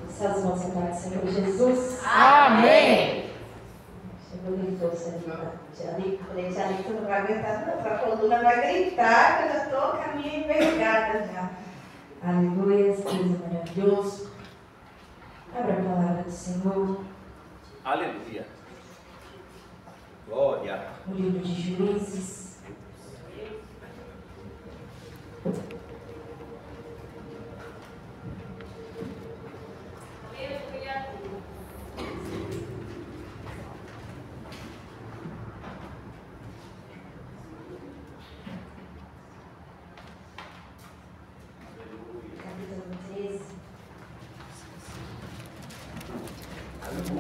Essas mãos para o Senhor Jesus. Amém. Chegou de força ali. Falei, já ali, tu não vai aguentar, não. A coluna vai gritar, que eu já estou com a minha envergada já. Aleluia, Deus é maravilhoso. Abra a palavra do Senhor. Aleluia. Glória. No livro de Juízes.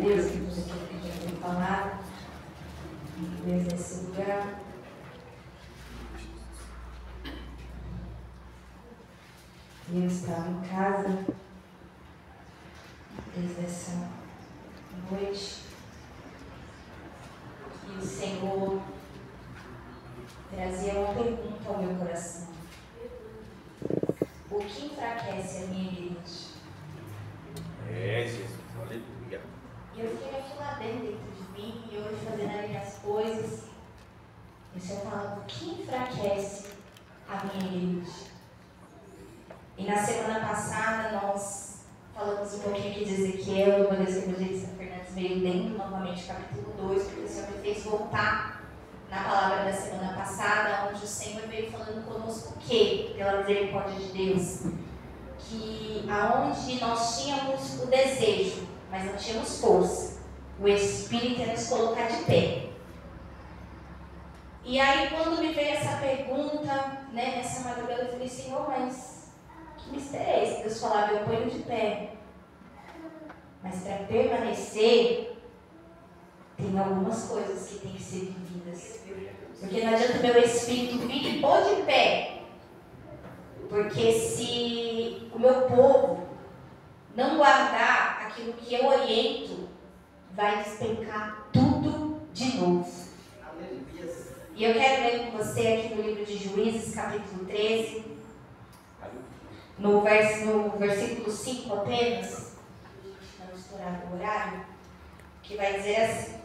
Deus, que você já tem falado, Deus nesse lugar. Deus está em casa, desde essa noite, e o Senhor trazia uma pergunta ao meu coração: o que enfraquece a minha igreja? Jesus, aleluia. E eu fiquei aqui lá dentro de mim, e hoje fazendo ali as coisas, e o Senhor falando: o que enfraquece a minha igreja? E na semana passada nós falamos um pouquinho aqui de Ezequiel, uma das evangelistas Fernandes veio lendo novamente o capítulo 2, porque o Senhor me fez voltar na palavra da semana passada, onde o Senhor veio falando conosco o quê? Pela misericórdia de Deus. Que aonde nós tínhamos o desejo, mas não tínhamos força, o Espírito ia nos colocar de pé. E aí quando me veio essa pergunta, né, nessa madrugada, eu falei: Senhor, mas que mistério é esse? Deus falava: eu ponho de pé. Mas para permanecer, tem algumas coisas que têm que ser vividas. Porque não adianta o meu Espírito vir e pôr de pé. Porque se o meu povo não guardar aquilo que eu oriento, vai despencar tudo de novo. E eu quero ler com você aqui no livro de Juízes, capítulo 13, no versículo 5 apenas, não estourar o horário, que vai dizer assim: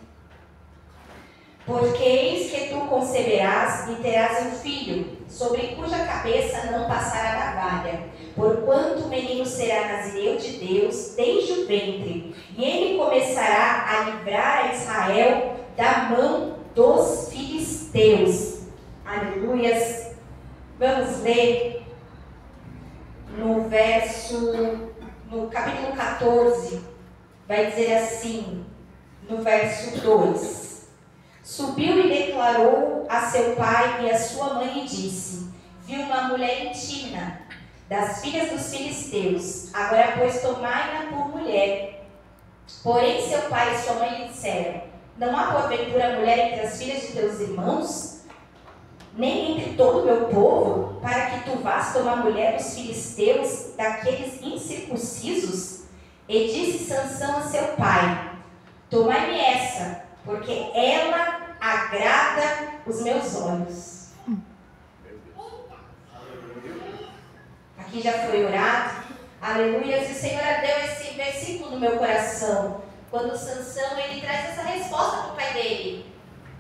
porque eis que tu conceberás e terás um filho, sobre cuja cabeça não passará navalha, porquanto o menino será nazireu de Deus desde o ventre, e ele começará a livrar a Israel da mão dos filisteus. Aleluias. Vamos ler no capítulo 14, vai dizer assim, no verso 2: subiu e declarou a seu pai e a sua mãe e disse: vi uma mulher em Timna, das filhas dos filisteus, agora pois tomai-na por mulher. Porém seu pai e sua mãe lhe disseram: não há porventura mulher entre as filhas de teus irmãos, nem entre todo o meu povo, para que tu vás tomar mulher dos filisteus, daqueles incircuncisos? E disse Sansão a seu pai: tomai-me essa, porque ela agrada os meus olhos. Aqui já foi orado. Aleluia. E o Senhor deu esse versículo no meu coração. Quando Sansão, ele traz essa resposta para o pai dele: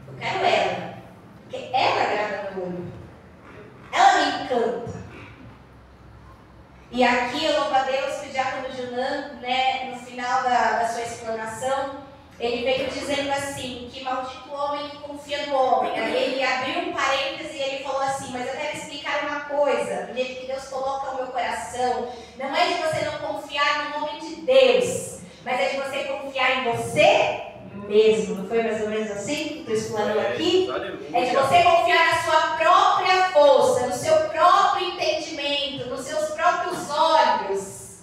eu quero ela, porque ela agrada meu olho, ela me encanta. E aqui eu louvo a Deus que o diácono Junã, né, no final da sua explanação, ele veio dizendo assim, que maldito o homem que confia no homem. Aí ele abriu um parêntese e ele falou assim: mas eu quero explicar uma coisa, do jeito que Deus coloca no meu coração, não é de você não confiar no nome de Deus, mas é de você confiar em você mesmo. Não foi mais ou menos assim que estou explanando aqui? É de você confiar na sua própria força, no seu próprio entendimento, nos seus próprios olhos.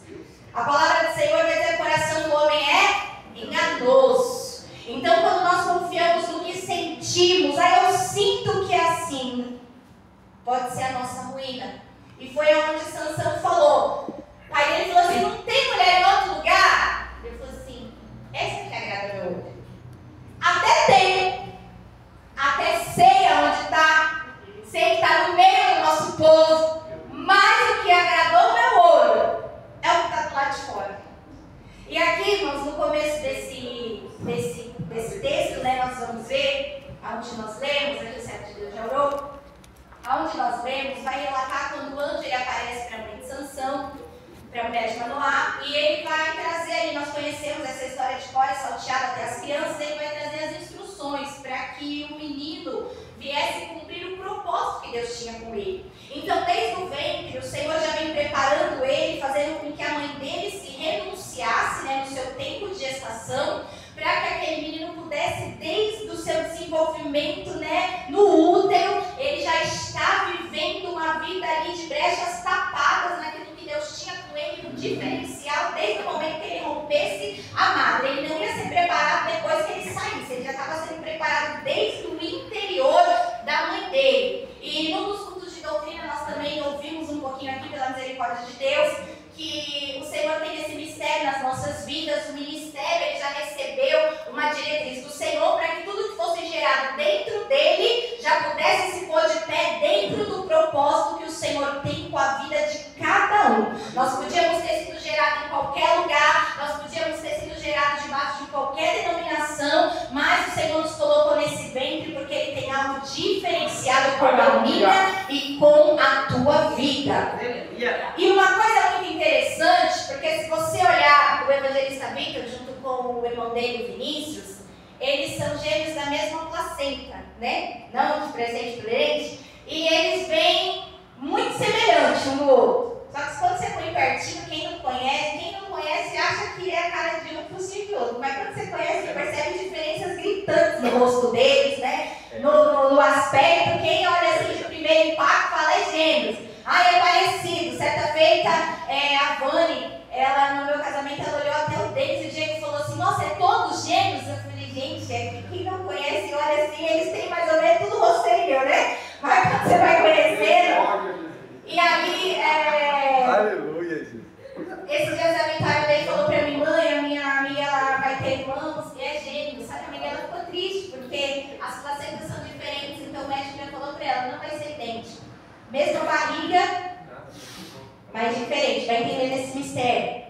A palavra do Senhor vai dizer que o coração do homem é enganoso. Então quando nós confiamos no que sentimos, aí eu sinto que é assim, pode ser a nossa ruína. E foi onde Sansão falou. Aí ele falou assim: não tem mulher em outro lugar? Ele falou assim: essa que agrada meu olho. Até tem, até sei aonde está, sei que está no meio remédio Manoá, e ele vai trazer ali, nós conhecemos essa história de cor salteada até as crianças, ele vai trazer as instruções para que o menino viesse cumprir o propósito que Deus tinha com ele. Então, desde o ventre, o Senhor já vem preparando ele, fazendo com que a mãe dele se renunciasse, né, no seu tempo de gestação, para que aquele menino pudesse, desde o seu desenvolvimento, né, no útero, ele já está vivendo uma vida ali de brechas tapadas naquilo que Deus tinha com ele, um diferencial, desde o momento que ele rompesse a madre. Ele não ia ser preparado depois que ele saísse, ele já estava sendo preparado desde o interior da mãe dele. E num dos cultos de doutrina nós também ouvimos um pouquinho aqui, pela misericórdia de Deus, que o Senhor tem esse mistério nas nossas vidas. O ministério, ele já recebeu uma diretriz do Senhor para que tudo que fosse gerado dentro dele já pudesse se pôr de pé dentro do propósito que o Senhor tem com a vida de cada um. Nós podíamos ter sido gerados em qualquer lugar, nós podíamos ter sido gerados debaixo de qualquer denominação, mas o Senhor nos colocou nesse ventre porque Ele tem algo diferenciado com a minha e com a tua vida. E uma coisa muito interessante, porque se você olhar o evangelista Victor junto com o irmão dele, o Vinícius, eles são gêmeos da mesma placenta, né? Não de presente diferente, e eles vêm muito semelhantes um no outro. Só que quando você põe pertinho, quem não conhece acha que é a cara de um focinho de outro. Mas quando você conhece, você percebe diferenças gritantes no rosto deles, né? No aspecto. Quem olha assim de primeiro impacto fala é gêmeos. É parecido. Certa feita, a Vani, ela no meu casamento, ela olhou até o Denis e o Diego falou assim: nossa, é todos gêmeos? Eu falei: gente, é que quem não conhece olha assim, eles têm mais ou menos tudo rosto meu, né? Mas quando você vai conhecendo. E aí, Aleluia, Jesus. Esse dia a Vitória dele falou pra mim: mãe, a minha amiga ela vai ter irmãos e é gêmeo. Só que a amiga ela ficou triste, porque as placentas são diferentes, então o médico já falou pra ela: não vai ser idêntico. Mesma barriga, mas diferente, vai entender esse mistério.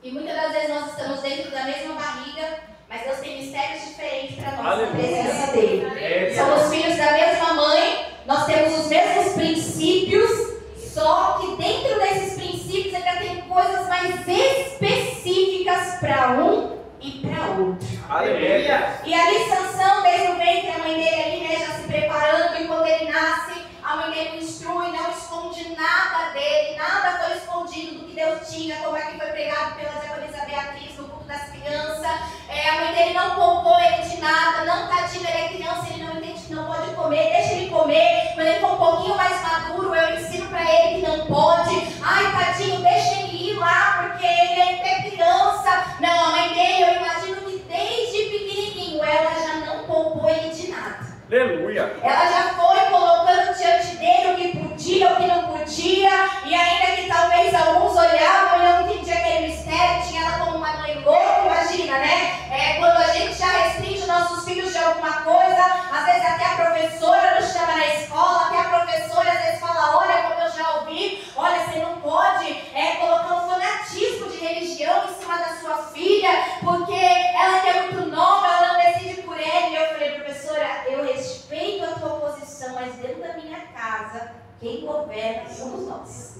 E muitas das vezes nós estamos dentro da mesma barriga, mas Deus tem mistérios diferentes para nós na presença dele. Somos filhos da mesma mãe, nós temos os mesmos princípios, só que dentro desses princípios ainda tem coisas mais específicas para um e para outro. Aleluia. E ali Sansão, desde o ventre, a mãe dele ali, né, já se preparando, e quando ele nasce, a mãe dele o instrui, não esconde nada dele, nada foi escondido do que Deus tinha, como aqui foi pregado pela diaconisa Beatriz no culto das crianças. A mãe dele não poupou ele de nada, não, tadinho, ele é criança, ele não entende que não pode comer, deixa ele comer. Quando ele for um pouquinho mais maduro, eu ensino para ele que não pode. Ai, tadinho, deixa ele ir lá, porque ele ainda é criança. Não, a mãe dele, eu imagino que desde pequenininho, ela já não poupou ele de nada. Aleluia. Ela já foi colocando diante dele o que podia, o que não podia, e ainda que talvez alguns olhavam e não entendiam aquele mistério, tinha ela como uma mãe louca, imagina, né? Quando a gente já restringe os nossos filhos de alguma coisa, às vezes até a professora nos chama na escola, até a professora às vezes fala: olha, como eu já ouvi, olha, você não pode colocar um fanatismo de religião em cima da sua filha, porque ela é muito nova, ela não decide por ele. E eu falei: professora, eu respeito a tua posição, mas dentro da minha casa, quem governa somos nós.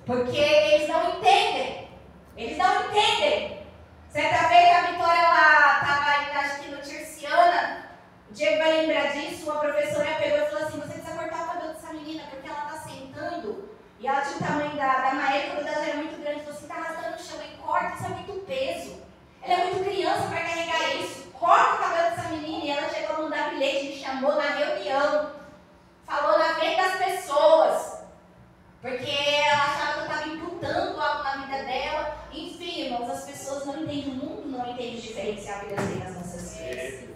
Porque eles não entendem. Eles não entendem. Certa vez a Vitória, ela estava indo, acho que no Tirciana, o Diego vai lembrar disso, uma professora pegou e falou assim: você precisa cortar o cabelo dessa menina, porque ela está sentando, e ela tinha o tamanho da Maíra, quando ela era muito grande, falou assim: está arrastando no chão, e corta, isso é muito peso. Ela é muito criança para carregar isso. Corta o cabelo dessa menina. E ela chegou a mandar bilhete, me chamou na reunião, falou na frente das pessoas, porque ela achava que eu estava imputando algo na vida dela. Enfim, irmãos, as pessoas não entendem, o mundo não entende o diferencial que Deus tem nas nossas vidas.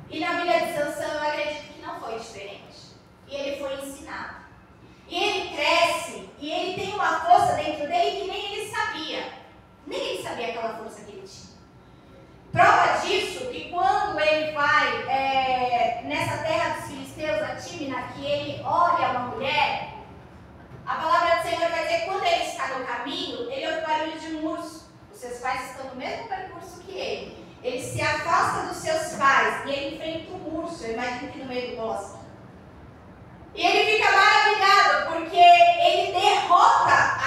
E na Bíblia de Sansão eu acredito que não foi diferente. E ele foi ensinado. E ele cresce, e ele tem uma força dentro dele que nem ele sabia. Nem ele sabia aquela força que ele tinha. Prova disso que quando ele vai nessa terra dos filisteus, a Tímina, que ele olha uma mulher, a palavra do Senhor vai dizer que quando ele está no caminho, ele ouve o barulho de um urso. Os seus pais estão no mesmo percurso que ele. Ele se afasta dos seus pais e ele enfrenta um urso, eu imagino que no meio do bosque. E ele fica maravilhado porque ele derrota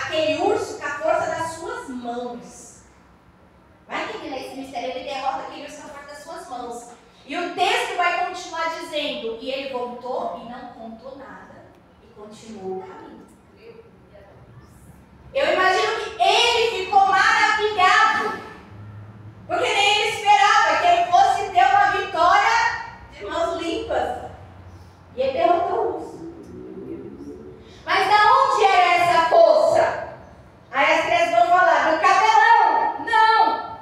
continuou o caminho. Eu imagino que ele ficou maravilhado, porque nem ele esperava que ele fosse ter uma vitória de mãos limpas. E ele derrotou o urso. Mas da onde era essa força? Aí as crianças vão falar, do cabelão. Não!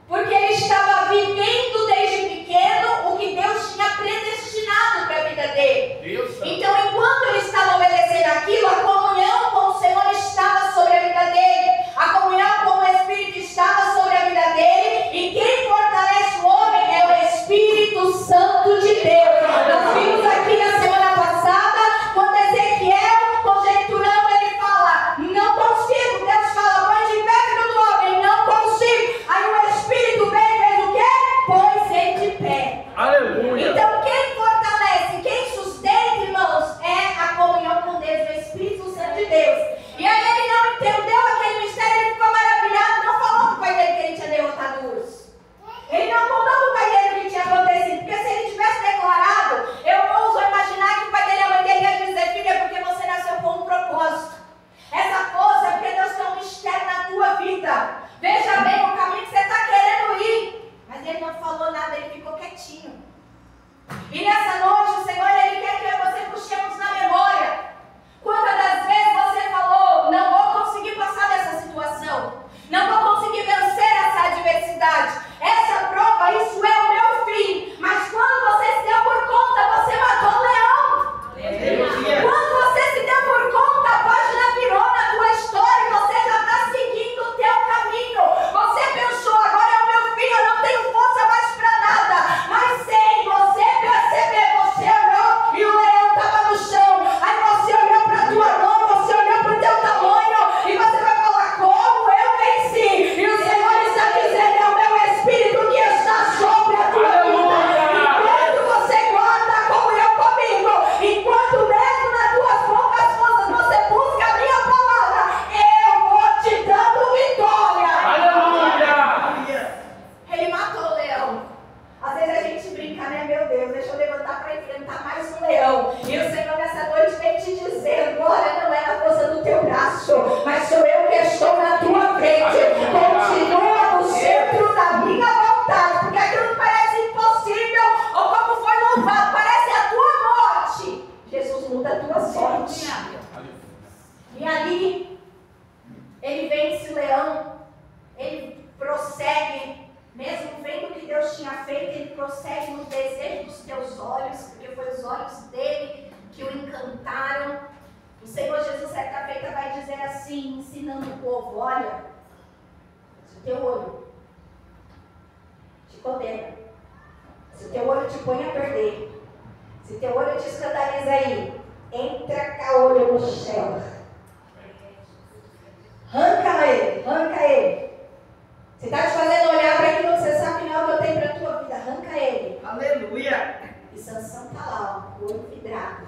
Porque ele estava vivendo desde pequeno o que Deus tinha predestinado para a vida dele. Então, enquanto ele estava obedecendo aquilo, a comunhão com o Senhor estava sobre a vida dele. A comunhão com o Espírito estava sobre a vida dele. E quem fortalece o homem é o Espírito Santo de Deus. Nós vimos aqui na semana passada, quando Ezequiel, conjecturando, ele fala, não consigo. Deus fala, põe de pé, filho do homem, não consigo. Aí o Espírito veio e fez o quê? Pôs-se de pé. Aleluia. Então quem fortalece, quem sustenta, irmãos, é a comunhão com Deus, o Espírito Santo de Deus. E aí ele não entendeu aquele mistério, ele ficou maravilhado, não falou para o pai dele que ele tinha derrotado o urso. Ele não contou para o pai dele o que tinha acontecido, porque se ele tivesse declarado, eu ouso imaginar que o pai dele e a mãe dele iam dizer, filha, é porque você nasceu com um propósito. Essa força é porque Deus tem um mistério na tua vida. Veja bem o caminho que você está querendo ir. Mas ele não falou nada, ele ficou quietinho. E nessa noite o Senhor, Ele quer que eu e você puxemos na memória. Quantas das vezes você falou, não vou conseguir passar dessa situação. Não vou conseguir vencer essa adversidade. Essa prova, isso é o meu fim. Mas quando você se deu por conta, você matou o leão. Quando você se deu por conta, a página virou na tua história e você já está seguindo o teu caminho. Você pensou, agora é o meu fim, eu não tenho força mais para nada. Mas sem você perceber, você olhou e o leão estava no chão. Aí você olhou para a tua mão, você olhou para o teu tamanho e você vai falar, como eu venci. E o Senhor está dizendo, é o meu Espírito que está sobre a tua vida. Enquanto você guarda a comunhão comigo, enquanto mesmo nas tuas poucas forças você busca a minha palavra, eu vou te dando vitória. Aleluia. Ele matou o leão. Às vezes a gente brinca, né? Meu Deus, deixa eu levantar para enfrentar mais um leão. E o Senhor nessa noite vem te dizendo, olha, não é na força do teu braço, mas sou eu que estou na tua frente. Continua no centro da minha vontade, porque aquilo que parece impossível, ou como foi louvado, parece a tua morte. Jesus muda a tua sorte. E ali, ele vence o leão, ele prossegue. Mesmo vendo o que Deus tinha feito, ele prossegue no desejo dos teus olhos, porque foi os olhos dele que o encantaram. O Senhor Jesus, certa feita, vai dizer assim, ensinando o povo, olha, se o teu olho te condena, se o teu olho te põe a perder, se o teu olho te escandaliza aí, entra com o olho no céu. Arranca ele. Se está te fazendo olhar para aquilo que você sabe que não é o que eu tenho para a tua vida, arranca ele. Aleluia. E Sansão está lá, ó, o olho vidrado.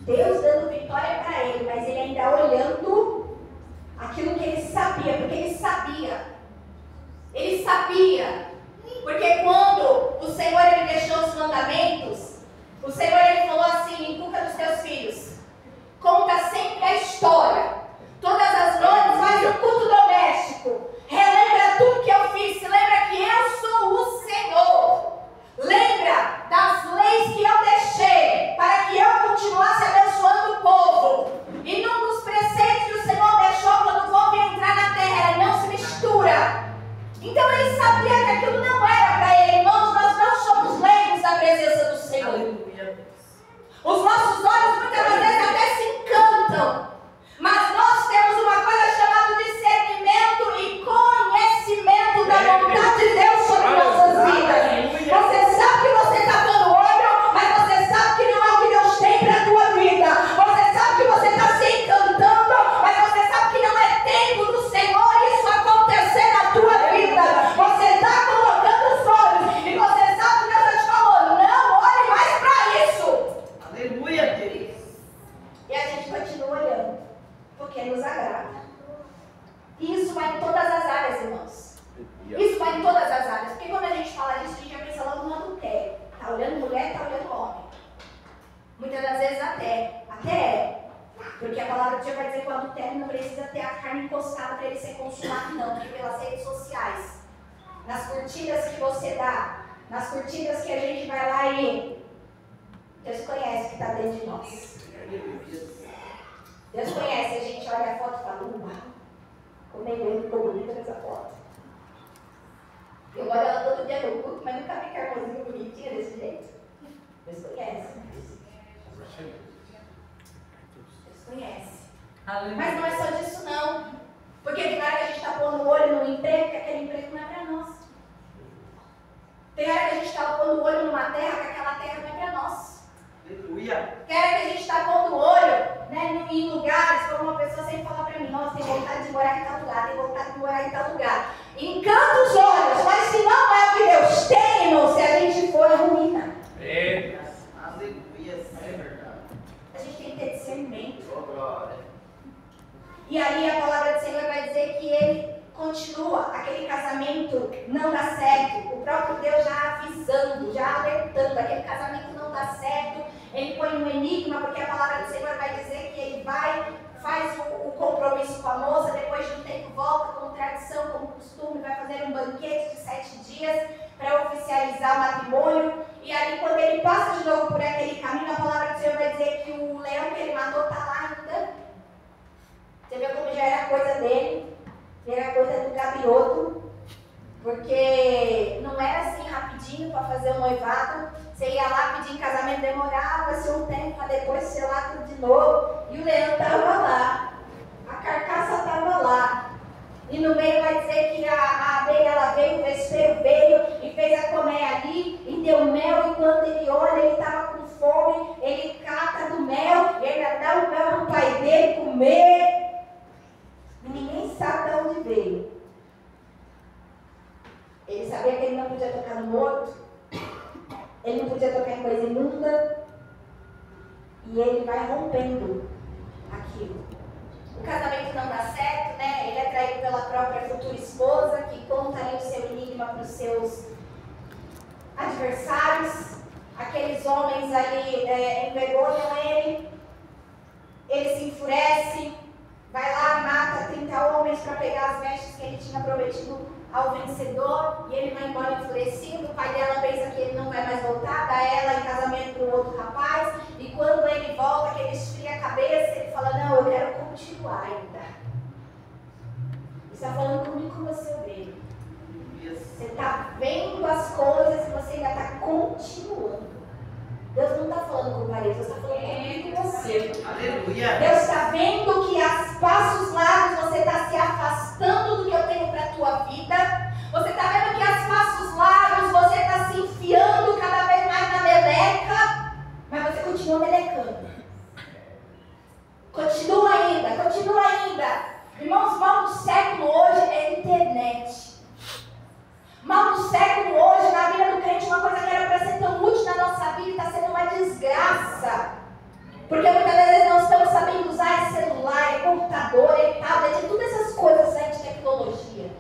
Deus dando vitória para ele, mas ele ainda olhando aquilo que ele sabia, porque ele sabia. Ele sabia. Porque quando o Senhor ele deixou os mandamentos, o Senhor ele falou assim, inculca dos teus filhos, conta sempre a história. Todas as noites faz um culto doméstico. Relembra tudo que eu fiz. Se lembra que eu sou o Senhor. Lembra das leis que eu deixei para que eu continuasse abençoando o povo. E num dos preceitos que o Senhor deixou quando o povo ia entrar na terra era não se mistura. Então ele sabia que aquilo não era para ele. Irmãos, nós não somos leigos da presença do Senhor. Aleluia. Os nossos olhos muitas vezes até se encantam. Mas nós temos uma coisa chamada discernimento e conhecimento da vontade de Deus sobre nossas vidas. Você sabe que você está dando olho, mas você sabe que não é o que Deus tem para a tua vida. Você sabe que você está se encantando, mas você sabe que não é tempo do Senhor isso acontecer na tua vida. Você está colocando os olhos e você sabe que Deus já te falou, não olhe mais para isso. Aleluia, Deus. E a gente continua olhando, porque nos agrada. E isso vai em todas as áreas, irmãos. Isso vai em todas as áreas. Porque quando a gente fala disso, a gente já pensa logo no adultério. Está olhando mulher, está olhando homem. Muitas das vezes até é. Porque a palavra de Deus vai dizer que o adultério não precisa ter a carne encostada para ele ser consumado, não. Porque pelas redes sociais, nas curtidas que você dá, nas curtidas que a gente vai lá e Deus conhece o que está dentro de nós. Deus conhece, a gente olha a foto e fala, uau, como ele ficou bonita nessa foto. Eu olho ela todo dia no culto, mas nunca vi que a irmãzinha bonitinha desse jeito. Deus conhece. Deus conhece. Mas não é só disso não. Porque tem hora que a gente está pondo o olho no emprego, que aquele emprego não é para nós. Tem hora que a gente está pondo o olho numa terra, que aquela terra não é para nós. Aleluia. Tem hora que a gente está pondo o olho, né, em lugares, como uma pessoa sempre fala para mim, nossa, tem vontade de morar em tal lugar, tem vontade de morar em tal lugar. Encanta os olhos, mas se não é o que Deus tem, irmão, se a gente for, é ruína. Aleluia. É verdade. A gente tem que ter discernimento. E aí a palavra do Senhor vai dizer que ele continua, aquele casamento não dá certo. O próprio Deus já avisando, já alertando, aquele casamento não dá certo. Ele põe um enigma, porque a palavra do Senhor vai dizer que ele vai, faz o compromisso com a moça, depois de um tempo volta como tradição, como costume, vai fazer um banquete de 7 dias para oficializar o matrimônio. E aí quando ele passa de novo por aquele caminho, a palavra do Senhor vai dizer que o leão que ele matou está lá ainda. Você viu como já era coisa dele, era coisa do gabiroto, porque não era assim rapidinho para fazer o noivado. Você ia lá pedir em casamento, demorava-se um tempo para depois selar tudo de novo. E o leão estava lá, a carcaça estava lá. E no meio vai dizer que a abelha ela veio, o vespeiro veio e fez a colmeia ali e deu mel. E quando ele olha, ele estava com fome, ele cata do mel e ainda dá o mel para o pai dele comer. E ninguém sabe de onde veio. Ele sabia que ele não podia tocar no morto, ele não podia tocar em coisa imunda, e ele vai rompendo aquilo. O casamento não dá certo, né? Ele é traído pela própria futura esposa, que conta ali o seu enigma para os seus adversários. Aqueles homens ali envergonham ele se enfurece, vai lá, mata 30 homens para pegar as vestes que ele tinha prometido ao vencedor, e ele vai embora enfurecido. O pai dela pensa que ele não vai mais voltar, dá ela em casamento para o outro rapaz, e quando ele volta, que ele esfria a cabeça, ele fala, não, eu quero continuar ainda. Ele está falando comigo com você, ovelha. Você está vendo as coisas e você ainda está continuando. Deus não está falando com o marido, Deus está falando comigo com você. Aleluia. Deus está vendo que a passos largos você está se afastando do que eu tenho para a tua vida. Você está vendo que a passos largos você está se enfiando cada vez mais na meleca, mas você continua melecando. Continua ainda. Irmãos, mal do século hoje é internet. Mal do século hoje, na vida do crente, uma coisa que era para ser tão útil na nossa vida está sendo uma desgraça. Porque muitas vezes não estamos sabendo usar celular, computador, tablet, todas essas coisas aí de tecnologia.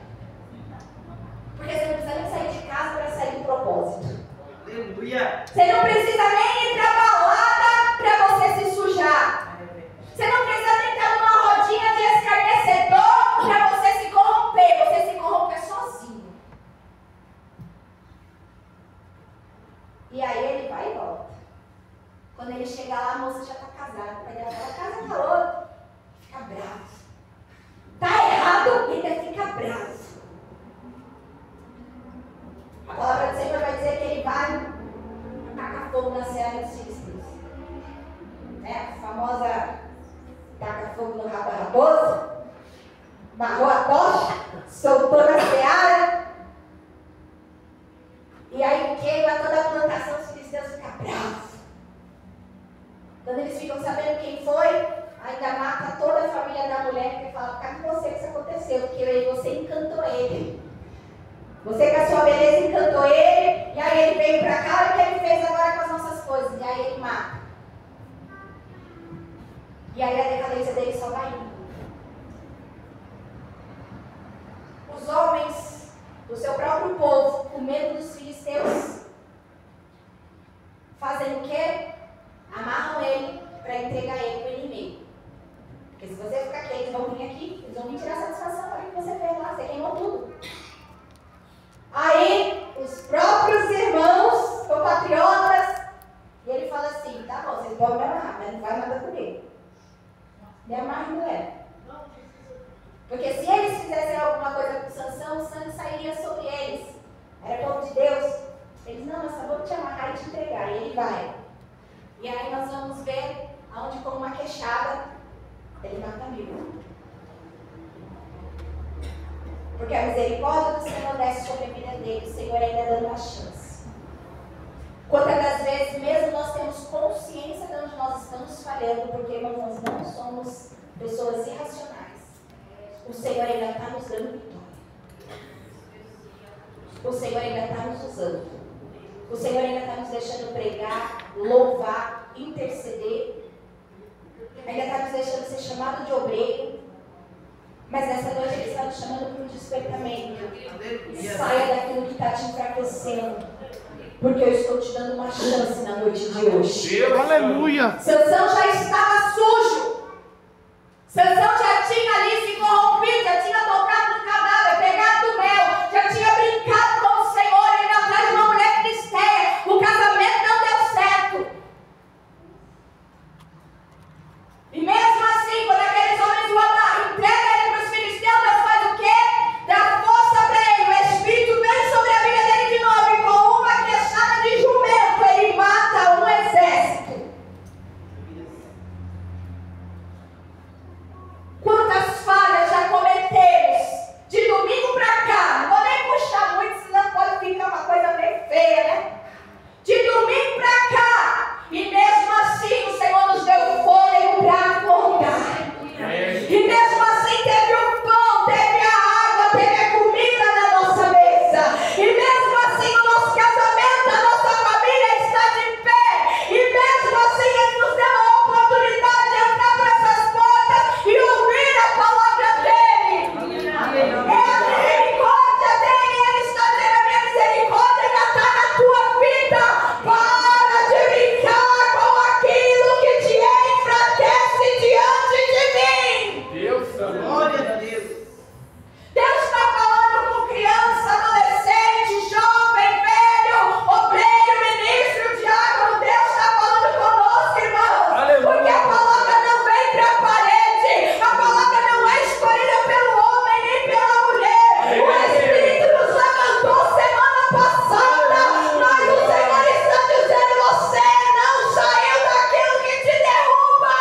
Porque você não precisa nem sair de casa para sair do propósito. Aleluia. Você não precisa nem ir para a balada para você se sujar. Você não precisa nem estar numa rodinha de escarnecedor para você se corromper. Você se corrompe sozinho. E aí ele vai e volta. Quando ele chega lá, a moça já está casada. O pai dela fala, casa com a outra. Fica bravo. Está errado e ainda fica bravo. A palavra do Senhor vai dizer que ele vai tacar fogo na seara dos filisteus. A famosa taca fogo no rabo da raposa. Barrou a tocha, soltou na seara. E aí queima toda a plantação, os filisteus ficam bravos. Quando eles ficam sabendo quem foi, ainda mata toda a família da mulher, porque fala, cadê você que isso aconteceu? Porque você encantou ele. Você com a sua beleza encantou ele, e aí ele veio pra cá, e o que ele fez agora com as nossas coisas? E aí ele mata. E aí a decadência dele só vai indo. Os homens do seu próprio povo, com medo dos filisteus, fazem o quê? Amarram ele para entregar ele para o inimigo. você queimou tudo. Aí, os próprios irmãos, compatriotas, e ele fala assim, tá bom, vocês podem me amarrar, mas não faz nada comigo. Me amarra e não é. Porque se eles fizessem alguma coisa com Sansão, o sangue sairia sobre eles. Era povo de Deus. Eles, não, nós só vamos te amarrar e te entregar. E ele vai. E aí nós vamos ver aonde, com uma queixada, ele mata 1000. Porque a misericórdia do Senhor desce sobre a vida dele. O Senhor ainda dando uma chance. Quantas das vezes, mesmo nós temos consciência de onde nós estamos falhando, porque, irmãos, nós não somos pessoas irracionais. O Senhor ainda está nos dando vitória. O Senhor ainda está nos usando. O Senhor ainda está nos deixando pregar, louvar, interceder. Ainda está nos deixando ser chamado de obreiro. Mas nessa noite Ele está nos chamando para um despertamento. Saia daquilo que está te enfraquecendo. Porque eu estou te dando uma chance na noite de hoje. Aleluia! Sansão já estava sujo. Sansão já tinha ali se corrompido, já tinha tocado no cadáver, pegado do mel, já tinha brincado com o Senhor, ele atrás de uma mulher filisteia. O casamento não deu certo. E mesmo assim, quando aqueles homens o amarram, entregam ele para os filisteus, Deus faz o quê? Dá força para ele, o Espírito vem sobre a vida dele de novo, e com uma queixada de jumento, ele mata um exército. Quantas falhas já cometemos de domingo pra cá? Não vou nem puxar muito, senão pode ficar uma coisa bem feia, né? De domingo pra cá, e mesmo assim o Senhor nos deu fôlego pra acordar. E mesmo assim teve o pão, teve a água, teve a comida na nossa mesa. E mesmo assim o nosso casamento, a nossa família está de pé. E mesmo assim Ele nos deu a oportunidade de entrar por essas portas e ouvir a palavra dEle. É a misericórdia dEle. Ele está dizendo, a minha misericórdia ainda está na tua vida. Para de brincar com aquilo que te enfraquece diante de mim. Deus, Glória a Deus. Deus está falando com criança, adolescente, jovem, velho, obreiro, ministro, diácono. Deus está falando conosco, irmãos. Aleluia. Porque a palavra não vem para a parede. A palavra não é escolhida pelo homem nem pela mulher. O Espírito nos levantou semana passada. Mas o Senhor está dizendo, você não saiu daquilo que te derruba.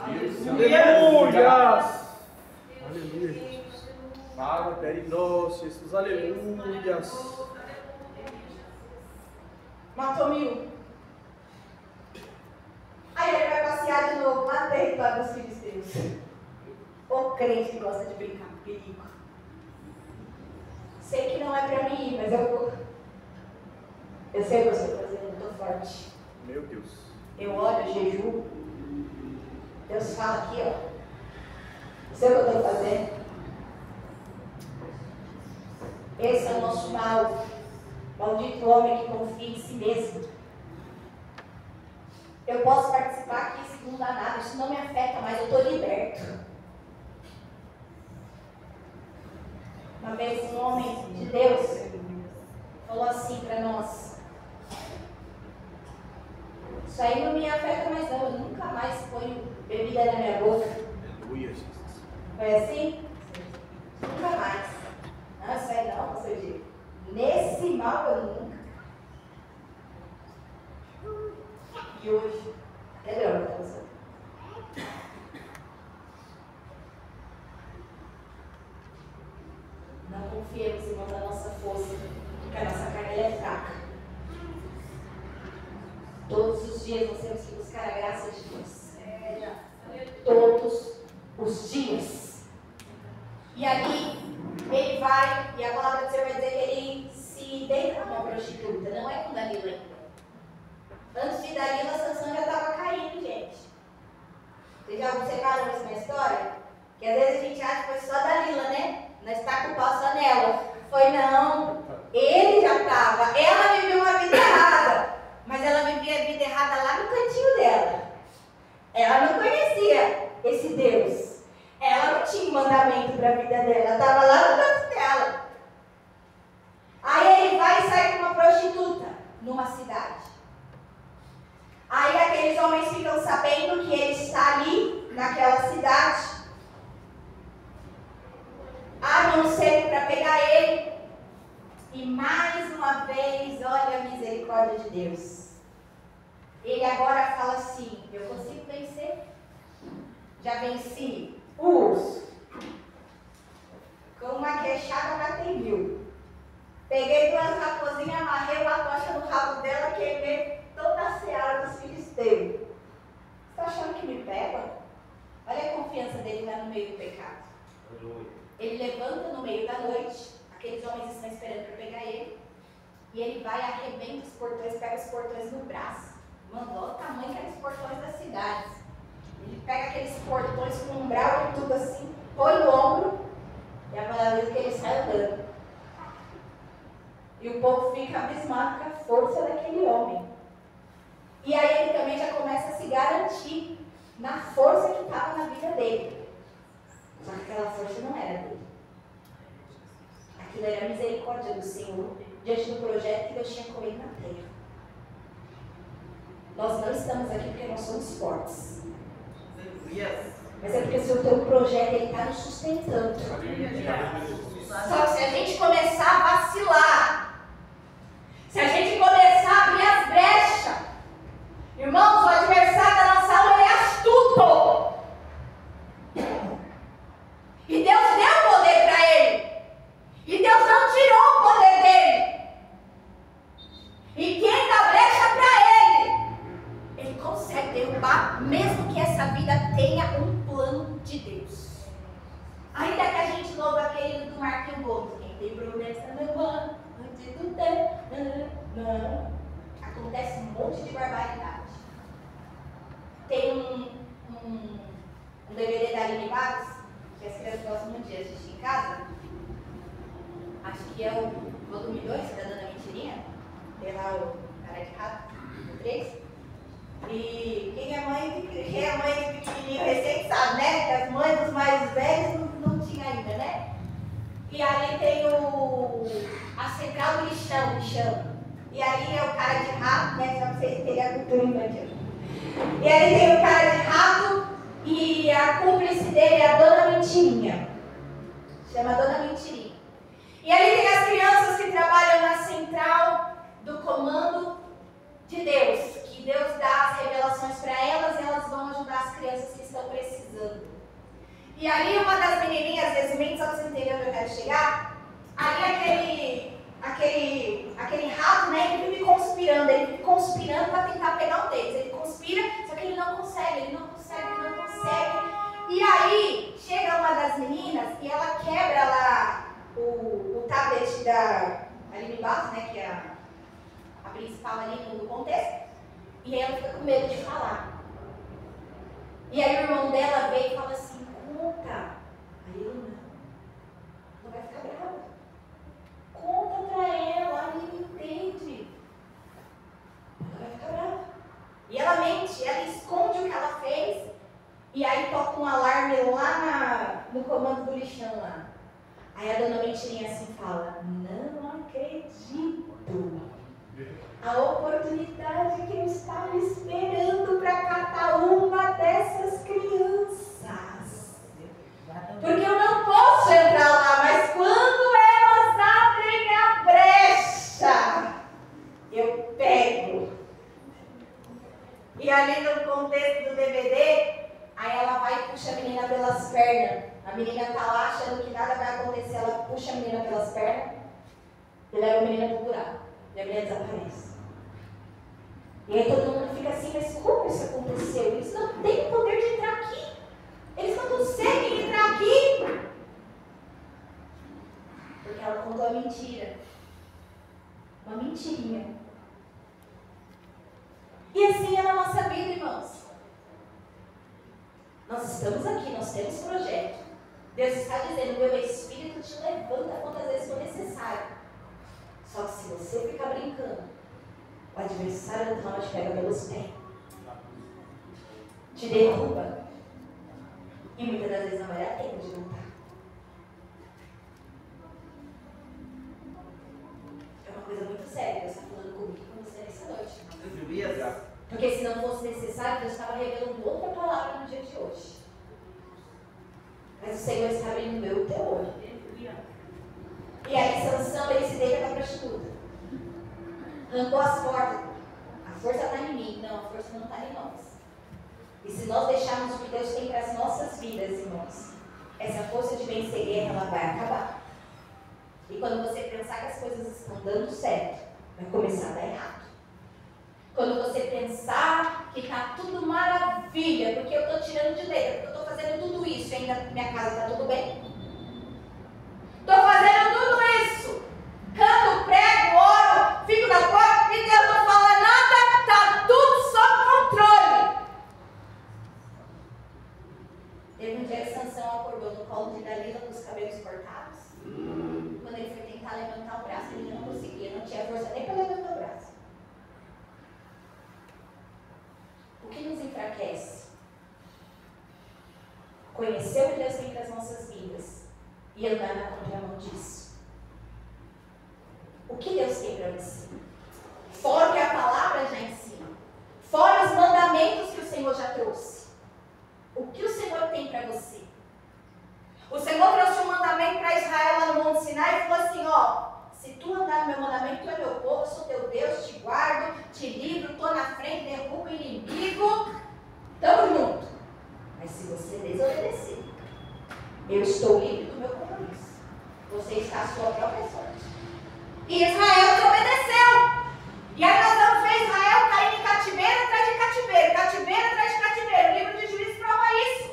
Aleluia! Aleluia! Fala, Peri nós, Jesus, aleluia! Matou 1000. Aí ele vai passear de novo lá no território dos filisteus. O crente que gosta de brincar com perigo. Sei que não é pra mim ir, mas eu vou. Eu sei o que eu estou fazendo, eu estou forte. Meu Deus! Eu olho, jejuo. Deus fala aqui, ó. Eu sei o que eu estou fazendo. Esse é o nosso mal. Maldito homem que confia em si mesmo. Eu posso participar aqui, isso não dá nada, isso não me afeta mais, eu estou liberto. Uma vez um homem de Deus falou assim para nós: isso aí não me afeta mais não, eu nunca mais ponho bebida na minha boca. Aleluia, Jesus! Foi assim? Nunca mais. Não, isso aí não, pastor Diego. Nesse mal eu nunca. E hoje, até droga tá usando. Não confiemos, irmãos, na nossa força, porque a nossa carne é fraca. Todos os dias nós temos que buscar a graça de Deus. Todos os dias. E ali, ele vai, e a palavra do Senhor vai dizer que ele se deita com uma prostituta, não é com Dalila ainda. Antes de Dalila, Sansão já estava caindo, gente. Vocês já observaram isso na história? Que às vezes a gente acha que foi só Dalila, né? Nós está com o pau só nela. Foi não. Ele já estava. Ela viveu uma vida errada. Mas ela vivia a vida errada lá no cantinho dela. Ela não conhecia esse Deus. Ela não tinha mandamento para a vida dela. Ela estava lá no cantinho a mão seco para pegar ele. E mais uma vez, olha a misericórdia de Deus. Ele agora fala assim: eu consigo vencer. Já venci o urso. Com uma queixada matei 1000. Peguei 2 raposinhas, amarrei uma tocha no rabo dela, queimei toda a seara dos filisteus. Você está achando que me pega? Olha a confiança dele lá no meio do pecado. Ele levanta no meio da noite, aqueles homens estão esperando para pegar ele, e ele vai, arrebenta os portões, pega os portões no braço. Mandou o tamanho que eram os portões das cidades. Ele pega aqueles portões com um umbral e tudo assim, põe no ombro, e a primeira vez que ele sai andando. E o povo fica abismado com a força daquele homem. E aí ele também já começa a se garantir na força que estava na vida dele. Só que aquela força não era dele. Aquilo era a misericórdia do Senhor diante do projeto que Deus tinha com ele na terra. Nós não estamos aqui porque nós somos fortes. Mas é porque o teu projeto está nos sustentando. Só que se a gente começar a vacilar, se a gente começar a abrir as brechas, irmãos, o adversário da nossa alma é astuto. E Deus deu poder para ele. E Deus não tirou o poder dele. E quem dá brecha para ele consegue derrubar, mesmo que essa vida tenha um plano de Deus. Ainda que a gente louva aquele do Marquinhos Gomes, quem tem problema está levando, antes do tempo. Não. Acontece um monte de barbaridade. Tem um DVD da Aline Barros, que as crianças gostam muito de assistir em casa. Acho que é o volume 2 da Dona Mentirinha. Tem lá o cara de rato, o 3. E quem é mãe de pequenininho recém sabe, né? Que as mães dos mais velhos não tinham ainda, né? E ali tem a central do lixão. E ali é o cara de rato, né? Só pra vocês terem a cultura infantil. E ali tem o cara de rato e a cúmplice dele é a Dona Mentirinha. Chama Dona Mentirinha. E ali tem as crianças que trabalham na central do comando de Deus. Que Deus dá as revelações para elas e elas vão ajudar as crianças que estão precisando. E ali uma das menininhas, resumindo, só para você entender onde eu quero chegar, ali aquele rato, né, ele vive conspirando para tentar pegar um deles. Ele conspira, só que ele não consegue. E aí, chega uma das meninas e ela quebra lá o tablet da Aline Barros, né, que é a principal ali no contexto, e ela fica com medo de falar. E aí o irmão dela vem e fala assim: conta. Aí ele não vai ficar bravo. Conta pra ela, ele entende. Ela vai ficar brava. E ela mente, ela esconde o que ela fez. E aí toca um alarme lá no comando do lixão lá. Aí a Dona Mentirinha assim fala: não acredito. A oportunidade que eu estava esperando para catar uma dessas crianças. Porque eu não posso entrar lá, mas quando elas abrem a brecha, eu pego. E ali no contexto do DVD, aí ela vai e puxa a menina pelas pernas. A menina tá lá achando que nada vai acontecer, ela puxa a menina pelas pernas e leva a menina pro buraco. E a menina desaparece. E aí todo mundo fica assim: mas como isso aconteceu? Eles não têm o poder de entrar aqui. Eles não conseguem entrar aqui. Porque ela contou a mentira. Uma mentirinha. E assim é na nossa vida, irmãos. Nós estamos aqui, nós temos projeto. Deus está dizendo: meu Espírito te levanta quantas vezes for necessário. Só que se você ficar brincando, o adversário do mal te pega pelos pés, te derruba, e muitas das vezes não vai dar tempo de lutar. É uma coisa muito séria que Deus está falando comigo e com você nessa noite. Porque se não fosse necessário, Deus estava revelando outra palavra no dia de hoje. Mas o Senhor está abrindo o meu e o teu olho. E aí Sansão, ele se deita com a prostituta. Arrancou as portas. A força está em mim. Não, a força não está em nós. E se nós deixarmos o que Deus tem para as nossas vidas, irmãos, essa força de vencer guerra, ela vai acabar. E quando você pensar que as coisas estão dando certo, vai começar a dar errado. Quando você pensar que está tudo maravilha, porque eu estou tirando de letra, porque eu estou fazendo tudo isso e ainda minha casa está tudo bem. Estou fazendo tudo isso. Canto, prego, oro, fico na porta e Deus não fala nada, está tudo sob controle. Teve um dia que Sansão acordou no colo de Dalila com os cabelos cortados. Quando ele foi tentar levantar o braço, ele não conseguia, não tinha força nem para levantar o braço. O que nos enfraquece? Conhecer o que Deus tem para as nossas vidas e andar na contramão disso. O que Deus tem para você? Fora o que a palavra já ensina. Fora os mandamentos que o Senhor já trouxe. O que o Senhor tem para você? O Senhor trouxe um mandamento para Israel lá no Monte Sinai e falou assim, ó, se tu andar no meu mandamento, tu é meu povo, sou teu Deus, te guardo, te livro, estou na frente, derrubo o inimigo, estamos juntos. Mas se você desobedecer, eu estou livre do meu compromisso. Você está à sua própria sorte. E Israel desobedeceu. E aí nós vamos ver Israel caindo em cativeiro atrás de cativeiro, cativeiro atrás de cativeiro. O livro de Juízes prova isso.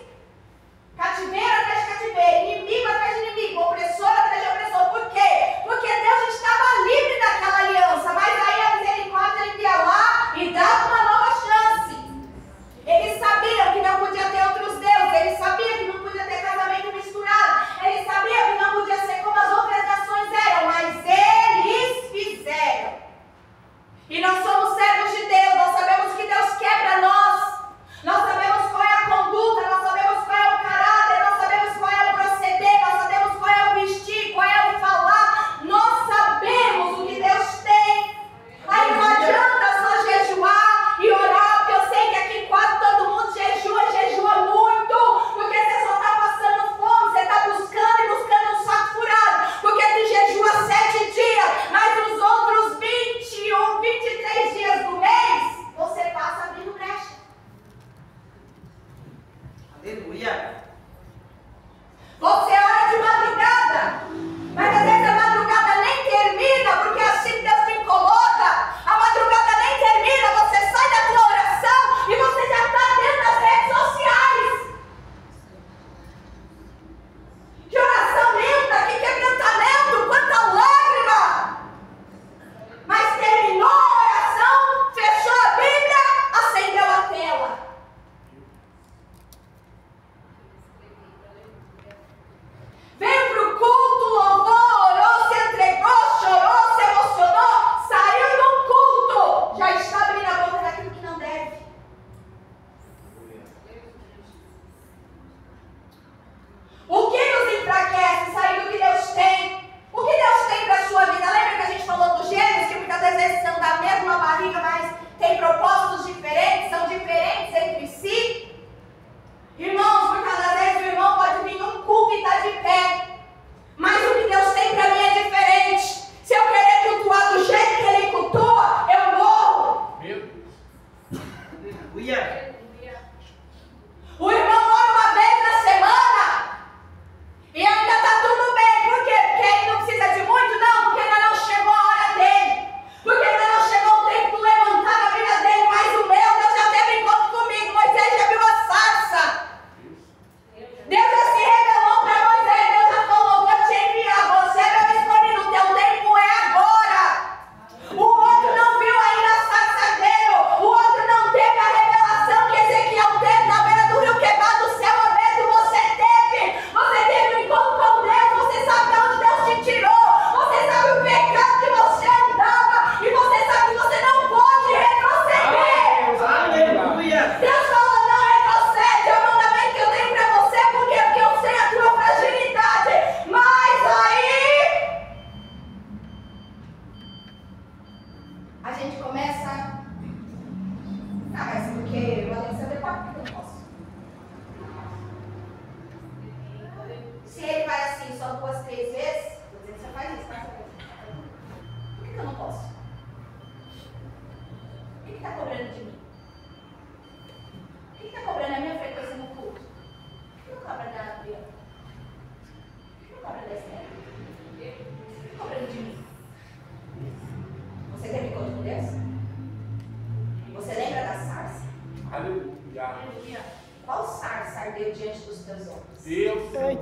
Cativeiro atrás de cativeiro, inimigo atrás de inimigo, opressor atrás de opressor. Por quê? Porque Deus estava livre daquela aliança, mas aí a misericórdia ele ia lá e dava uma nova chance. Eles sabiam que não podia ter outros deuses, eles sabiam que não podia ter casamento misturado, eles sabiam que não podia ser como as outras nações eram, mas eles fizeram. E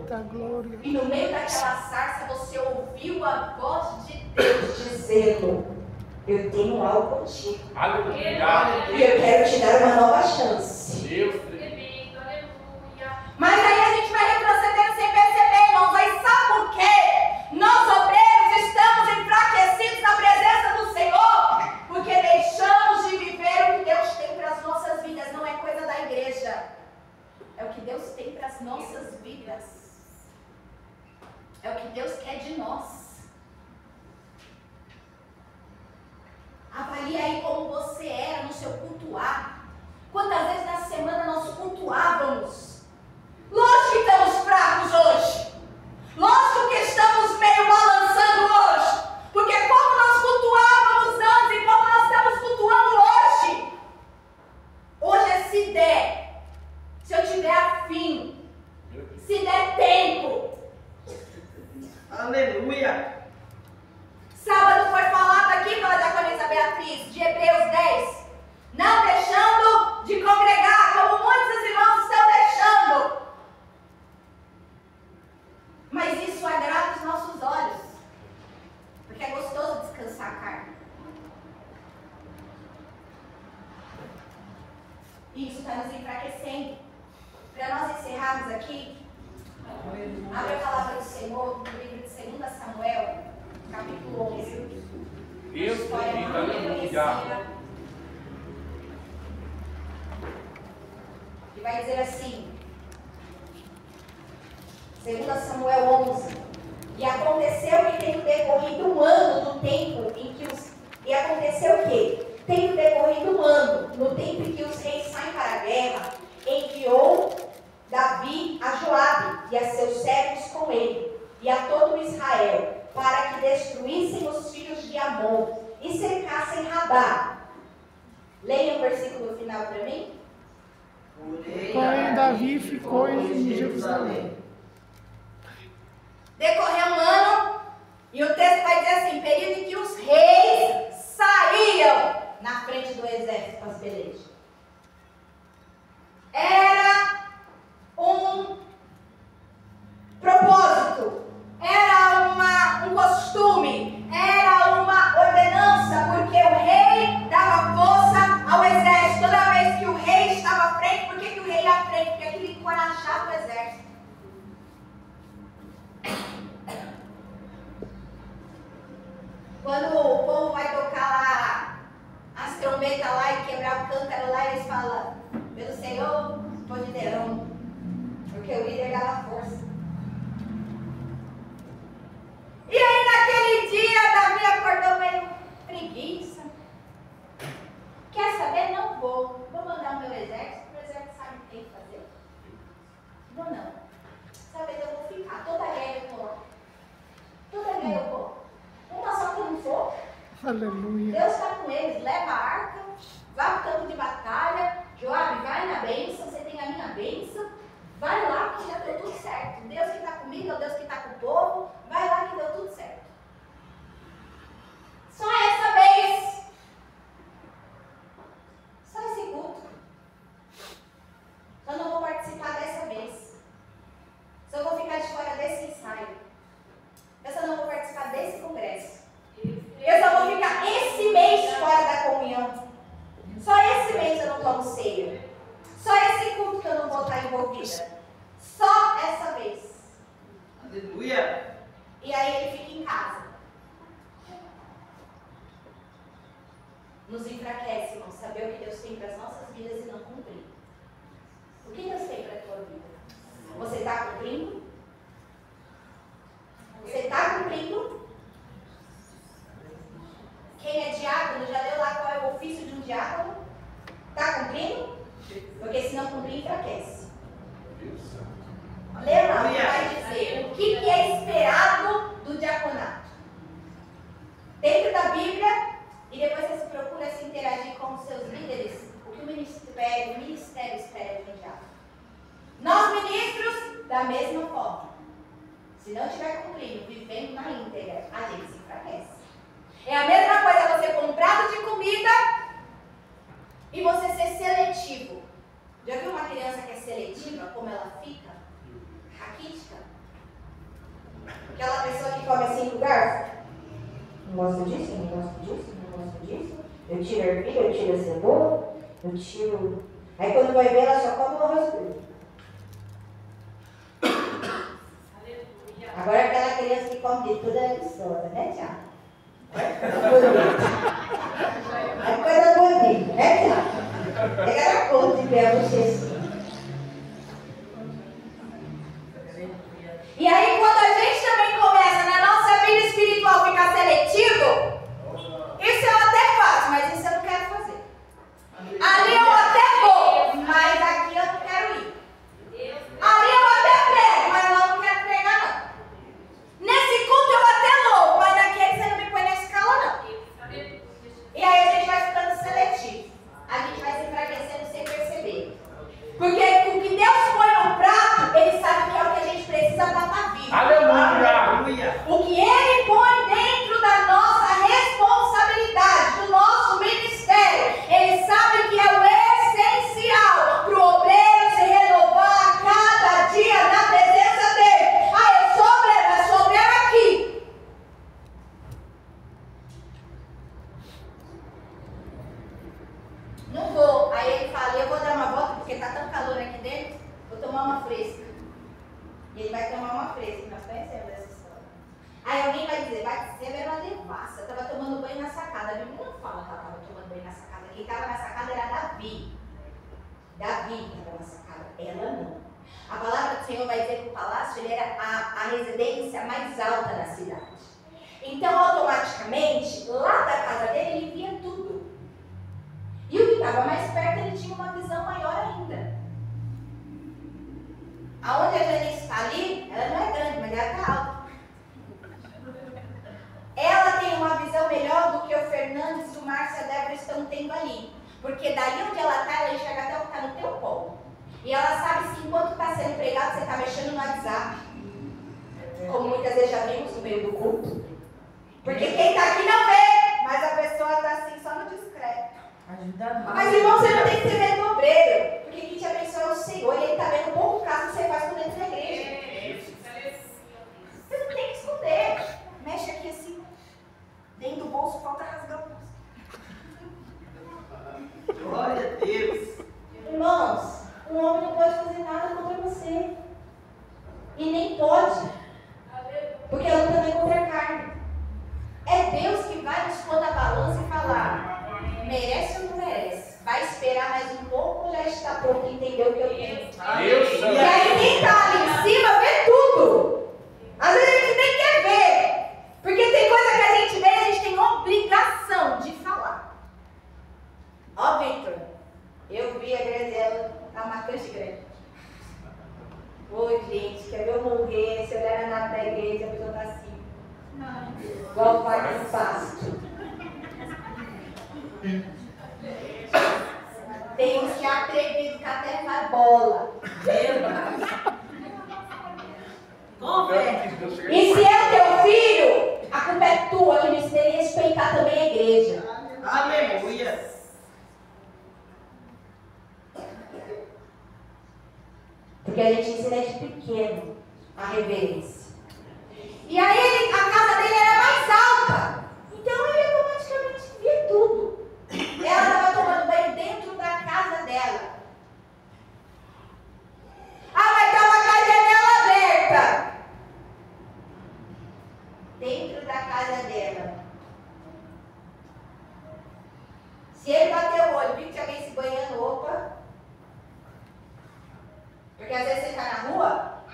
Eita glória. E no meio daquela sarça você ouviu a voz de Deus dizendo: eu tenho algo contigo. Aleluia. E eu quero te dar uma nova chance. Deus. Mas aí a gente vai retrocedendo sem perceber, irmãos. Aí sabe por quê? Nós obreiros estamos enfraquecidos na presença do Senhor, porque deixamos de viver o que Deus tem para as nossas vidas. Não é coisa da igreja, é o que Deus tem para as nossas vidas. É o que Deus quer de nós. Avalie aí como você era no seu cultuar. Quantas vezes na semana nós cultuávamos? Lógico que estamos fracos hoje. Lógico que estamos meio balançando hoje. Porque como nós cultuávamos antes e como nós estamos cultuando hoje. Hoje é se der. Se eu tiver afim. Se der tempo. Aleluia. Sábado foi falado aqui pela diaconisa Beatriz, de Hebreus 10. Não deixando de congregar, como muitos irmãos estão deixando. Mas isso agrada os nossos olhos, porque é gostoso descansar a carne. E isso está nos enfraquecendo. Para nós encerrarmos aqui, abre a palavra do Senhor no livro de 2 Samuel, capítulo 11. Deus História bendito, muito aleluia. conhecida. E vai dizer assim, 2 Samuel 11. E aconteceu que tendo decorrido um ano no tempo em que os... E aconteceu o quê? Tendo decorrido um ano no tempo em que os reis saem para a guerra, enviou Davi a Joabe e a seus servos com ele, e a todo Israel, para que destruíssem os filhos de Amon e cercassem Rabá. Leia o versículo final para mim. Porém, Davi ficou em Jerusalém. Decorreu um ano, e o texto vai dizer assim, período em que os reis saíam na frente do exército para as pelejas. Era um propósito, era um costume, era uma ordenança, porque o rei dava força ao exército. Toda vez que o rei estava à frente, por que o rei ia à frente? Porque aquilo encorajava o exército. Quando o povo vai tocar lá as trombetas lá e quebrar o cântaro lá, eles falam, pelo Senhor, estou de Deão, porque o líder dava força. E aí naquele dia, Davi acordou meio preguiça. Quer saber? Não vou. Vou mandar o meu exército, o exército sabe o que tem que fazer. Vou não. Essa vez eu vou ficar. Toda guerra eu vou lá. Toda guerra eu vou. Uma só que eu não for. Aleluia. Deus está com eles, leva a arca, vai para o campo de batalha. Joabe, vai na bênção, você tem a minha bênção. Vai lá que já deu tudo certo. Deus que está comigo é o Deus que está com o povo. Vai lá que deu tudo certo. Só essa vez. Só esse culto. Eu não vou participar dessa vez. Só vou ficar de fora desse ensaio. Eu só não vou participar desse congresso. Eu só vou ficar esse mês fora da comunhão. Só esse mês eu não tomo ceia. Só esse culto que eu não vou estar envolvida. Só essa vez. Aleluia. E aí ele fica em casa. Nos enfraquece, irmão, saber o que Deus tem para as nossas vidas e não cumprir. O que Deus tem para a tua vida? Você está cumprindo? Você está cumprindo? Quem é diácono, já leu lá qual é o ofício de um diácono? Está cumprindo? Porque se não cumprir, enfraquece. Lê lá, vai dizer o que é esperado do diaconato. Dentro da Bíblia, e depois você procura se interagir com os seus líderes, o que o ministério espera de um diácono. Nós ministros, da mesma forma. Se não estiver cumprindo, vivendo na íntegra, a gente se enfraquece. É a mesma coisa você com um prato de comida e você ser seletivo. Já viu uma criança que é seletiva, como ela fica? Raquítica? Aquela pessoa que come assim com garfo. Não gosto disso, não gosto disso, não gosto disso. Eu tiro a ervilha, eu tiro a cebola, eu tiro... Aí quando vai ver, ela só come o arroz cru. Agora aquela criança que come de tudo é liçosa, né, Tiago? É coisa bonita, né, Tiago? Pega na conta de ver vocês. E aí, quando a gente também começa na nossa vida espiritual ficar seletivo, isso eu até faço, mas isso eu não quero fazer. Ali eu até vou, mas aqui eu não quero ir. Ali eu até prego, mas lá eu não quero pregar, não. Nesse culto eu até louvo, mas naquele você não me põe na escala, não. E aí a gente vai ficando seletivo. A gente vai se enfraquecendo sem perceber. Porque o que Deus põe no prato, Ele sabe que é o que a gente precisa para estar vivo. Aleluia! O que Ele põe dentro da nossa responsabilidade, do nosso ministério, Ele sabe que é o essencial para o obreiro se renovar a cada dia na presença dEle. Ah, eu sou obreiro aqui. Não vou. Aí ele fala, eu vou dar uma volta porque está tão calor aqui dentro, vou tomar uma fresca. E ele vai tomar uma fresca, nós conhecemos essa história. Aí alguém vai dizer, Batseba era uma devassa, estava tomando banho na sacada. A Bíblia não fala que ela estava tomando banho na sacada. Quem estava na sacada era Davi. Davi estava na sacada, ela não. A palavra do Senhor vai dizer que o palácio ele era a residência mais alta da cidade. Então, automaticamente, lá da casa dele, ele via tudo. E o que estava mais perto, ele tinha uma visão maior ainda. Aonde a Janice está ali, ela não é grande, mas ela está alta. Ela tem uma visão melhor do que o Fernandes, o Márcio e a Débora estão tendo ali. Porque dali onde ela está, ela enxerga até o que está no teu colo. E ela sabe se enquanto está sendo pregado, você está mexendo no WhatsApp. Como muitas vezes já vimos no meio do culto. Porque quem está aqui não vê, mas a pessoa está assim só no discreto. Mas irmão, você não tem que ter medo do obreiro. Porque quem te abençoa é o Senhor. E Ele está vendo o pouco caso que você faz por dentro da igreja. Você não tem que esconder. Mexe aqui assim. Dentro do bolso, falta rasgar o bolso. Glória a Deus. Irmãos, um homem não pode fazer nada contra você. E nem pode. Porque a luta não é contra a carne. É Deus que vai nos pôr na balança e falar, merece ou não merece? Vai esperar mais um pouco ou já está pronto e entendeu o que eu tenho? E aí quem está ali em cima vê tudo. Às vezes a gente nem quer ver. Porque tem coisa que a gente vê e a gente tem obrigação de falar. Ó, Victor, eu vi a Graziela, tá marcante grande. Oi, gente, quer ver eu morrer? Se olhar na nave da igreja, a pessoa tá assim. Igual o pai do pasto. Tem uns que é atrevido que até faz bola. E se é teu filho, a culpa é tua, que me ensinei a respeitar também a igreja. Aleluia. Porque a gente ensina de pequeno a reverência. E aí a casa dele era mais alta. Então ele automaticamente via tudo. Ela estava tomando banho dentro da casa dela. Ah, mas estava com a janela aberta. Dentro da casa dela. Se ele bater o olho, viu que tinha alguém se banhando, opa. Porque às vezes você está na rua,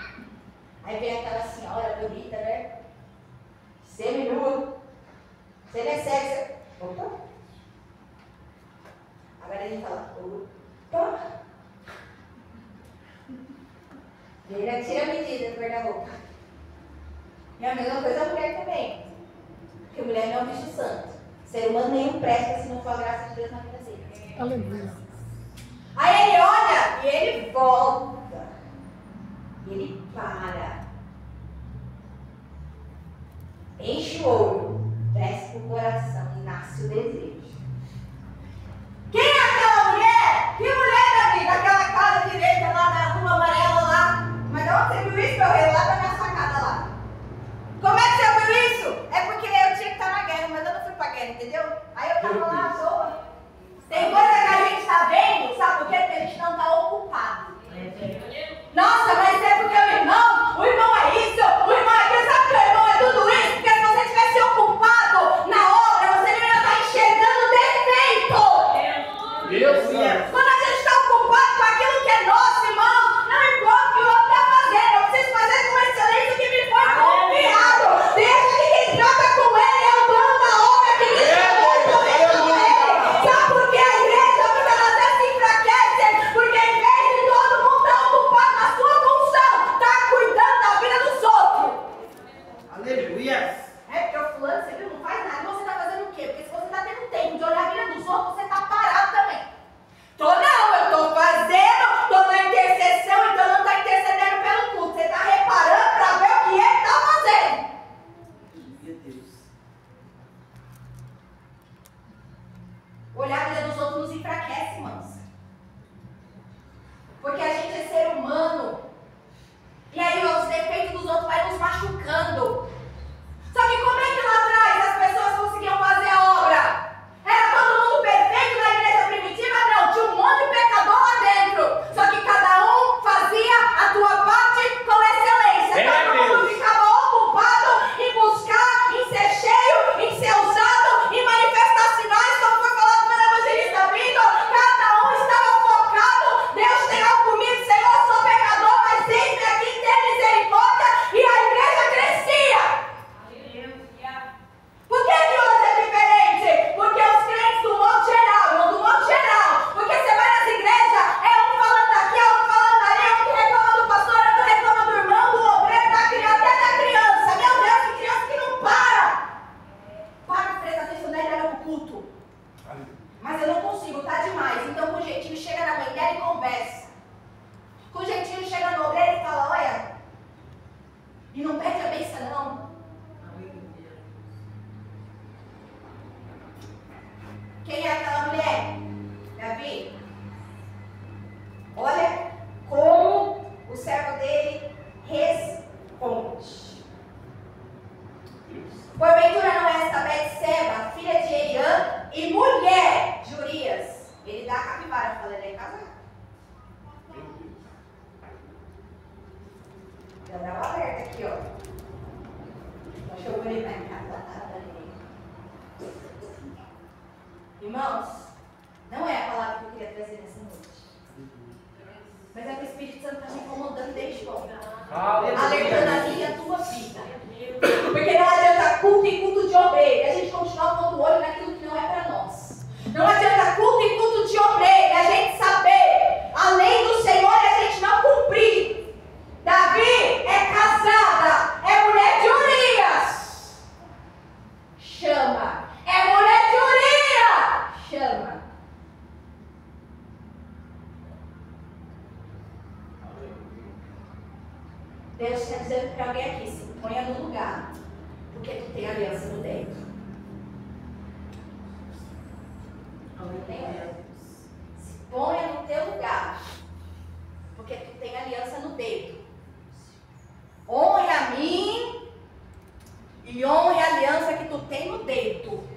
aí vem aquela senhora bonita, né? Semi-nua. Você não é sexy. Opa. Agora a gente fala, opa. E ainda tira a medida do guarda-roupa. E a mesma coisa a mulher também. Porque mulher não é um bicho santo. Ser humano nenhum presta se não for a graça de Deus na vida dele. Aleluia. Aí ele olha e ele volta. E ele para. Enche o olho. Desce o coração e nasce o desejo. Quem é aquela mulher? Que mulher, Davi? Daquela casa direita lá da rua amarela lá. Mas de onde você viu isso, meu rei? Lá da minha sacada lá. Aleluia. É porque o fulano, você viu, não faz nada. E você está fazendo o quê? Porque se você está tendo tempo de olhar a vida dos outros, você está parado também. Tô não, eu tô fazendo, tô na intercessão, então não tá intercedendo pelo culto. Você tá reparando para ver o que ele tá fazendo. Meu Deus. Olhar a vida dos outros nos enfraquece, irmãos. Porque a gente é ser humano. E aí os defeitos dos outros vai nos machucando. Só que como é que lá atrás as pessoas conseguiam fazer a obra? Era todo mundo perfeito na igreja primitiva? Não, tinha um monte de pecador lá dentro. Só que cada um fazia a tua parte com excelência. Todo mundo ficava ocupado em buscar, em ser cheio, em ser usado, em manifestar sinais, como foi falado pelo evangelista Vitor. Cada um estava focado. Deus tem algo comigo, Senhor, sou pecador, mas eis-me aqui, tem misericórdia. E a igreja crescia. Por que hoje é diferente? Porque os crentes do modo geral, porque você vai nas igrejas, é um falando aqui, é um falando ali, é um que reclama do pastor, é um que reclama do irmão, do obreiro, da criança, até da criança. Meu Deus, que criança que não para! Para de prestar atenção nele, olha pro culto. Mas eu não consigo, tá demais. Então com jeitinho chega na mãe dela e conversa. Com jeitinho chega no obreiro e fala, olha, e não pede a bênção não. Quem é aquela mulher? Davi? Olha como o servo dele responde. Porventura não é esta Betseba, filha de Eliã e mulher de Urias? Ele dá a capivara, fala, ele é casado. Eu dava alerta aqui, ó. Achou bonito, né? Casada, irmãos, não é a palavra que eu queria trazer nessa noite. Mas é que o Espírito Santo está me incomodando desde ontem. Alertando a minha e a tua vida. Porque não adianta culto e culto de obreiro. A gente continuar pondo o olho naquilo que não é para nós. Não adianta culto e culto de obreiro. A gente saber a lei do Senhor e a gente não cumprir. Davi é casada. É mulher de Urias. Chama. É mulher de Urias. Chama. Deus está dizendo para alguém aqui, se ponha no lugar, porque tu tem aliança no dedo. Alguém tem aliança? Se ponha no teu lugar, porque tu tem aliança no dedo. Honre a mim e honre a aliança que tu tem no dedo.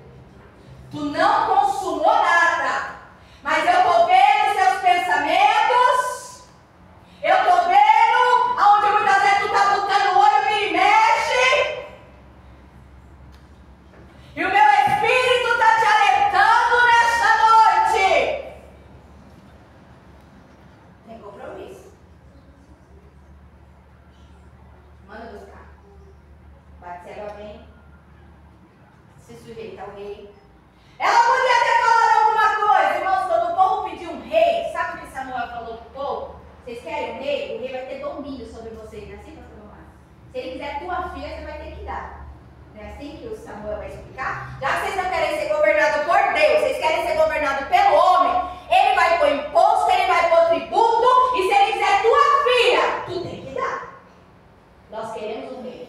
Tu não consumou nada, mas eu estou vendo seus pensamentos, eu estou vendo aonde muitas vezes tu está botando o olho, me mexe, e o meu Espírito está te alertando nesta noite. Tem compromisso. Manda buscar. Batseba vem, se sujeita ao rei. Ela podia ter falado alguma coisa, irmãos, quando o povo pediu um rei, sabe o que Samuel falou pro povo? Vocês querem um rei? O rei vai ter domínio sobre vocês, não é assim, pastor Romano? Se ele quiser tua filha, você vai ter que dar. Não é assim que o Samuel vai explicar? Já que vocês não querem ser governados por Deus, vocês querem ser governados pelo homem, ele vai pôr imposto, ele vai pôr tributo, e se ele quiser tua filha, tu tem que dar. Nós queremos um rei.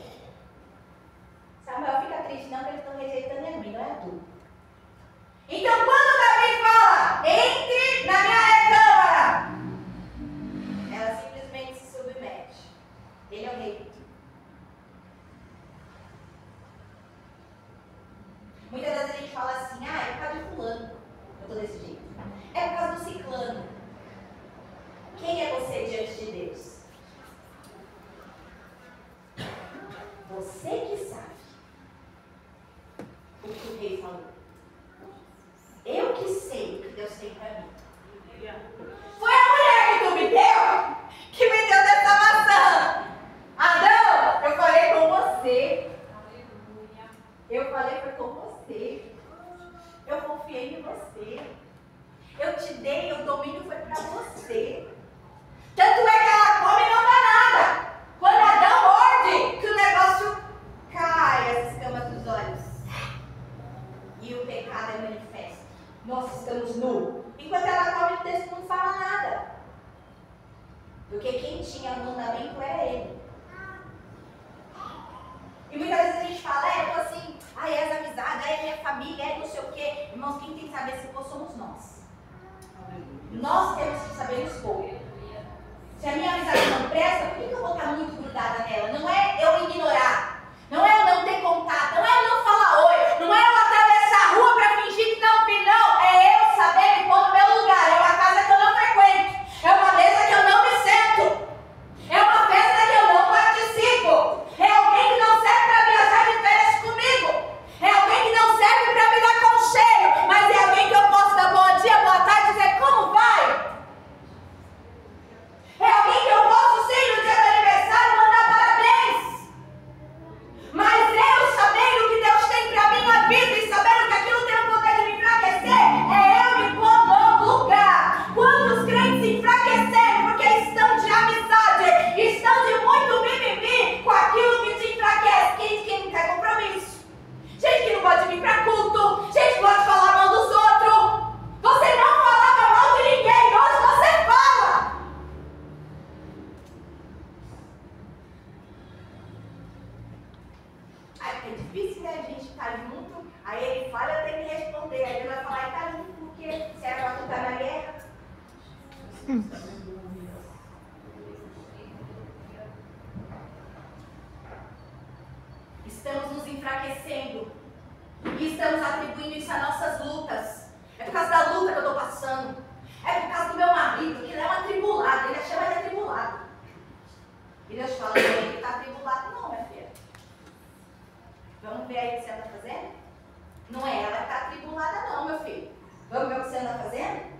Samuel fica triste, não, que eles estão rejeitando a mim, não é tu. Então, quando Davi fala, entre na minha recâmara, ela simplesmente se submete. Ele é o rei. Muitas vezes a gente fala assim, é por causa de fulano. Eu estou desse jeito. É por causa do ciclano. Quem é você diante de Deus? Você que sabe o que o rei falou. Eu que sei o que Deus tem para mim. Foi a mulher que tu me deu, que me deu dessa maçã. Adão, eu falei com você. Eu falei foi com você. Eu confiei em você. Eu te dei, o domínio foi para você. Tanto é que ela come e não dá nada. Quando Adão morde, que o negócio cai. estamos nu. Enquanto ela come, o texto não fala nada. Porque quem tinha mandamento era ele. E muitas vezes a gente fala, eu tô assim, é as amizades, é minha família, é não sei o quê. Irmãos, quem tem que saber se for somos nós. Nós temos que saber expor. Se a minha amizade não presta, por que eu vou estar muito grudada nela? Não é eu ignorar, não é eu não ter contato, não é eu não falar oi, não é eu atravessar a rua para fingir que não vi, não. É eu saber me pôr no meu lugar. É uma casa que eu não frequento, é uma mesa que eu não me sento, é uma festa que eu não participo, é alguém que não serve para viajar de férias comigo, é alguém que não serve para me dar conselho, mas é alguém que eu posso dar bom dia, boa tarde e dizer como vai. É alguém que eu posso sim no dia do aniversário mandar parabéns. Mas eu sabendo o que Deus tem para minha vida e sabendo que aquilo tem o poder de me enfraquecer, é eu me pôr no lugar. Quantos crentes se enfraqueceram porque estão de amizade, estão de muito mimimi com aquilo que te enfraquece? Quem não quer compromisso? Gente que não pode vir para culto, gente que pode falar mal dos outros. Você não falava mal de ninguém, hoje você fala. Aí é difícil, né? A gente tá junto, aí ele fala, eu tenho que responder. Aí ele vai falar, tá junto porque se é pra tu tá na guerra. Estamos nos enfraquecendo e estamos atribuindo isso às nossas lutas. É por causa da luta que eu estou passando. É por causa do meu marido, que ele é um atribulado, ele chama de atribulado. E Deus fala, não, ele está atribulado não, minha filha. Vamos ver aí o que você anda fazendo? Não é ela que está atribulada não, meu filho. Vamos ver o que você anda fazendo?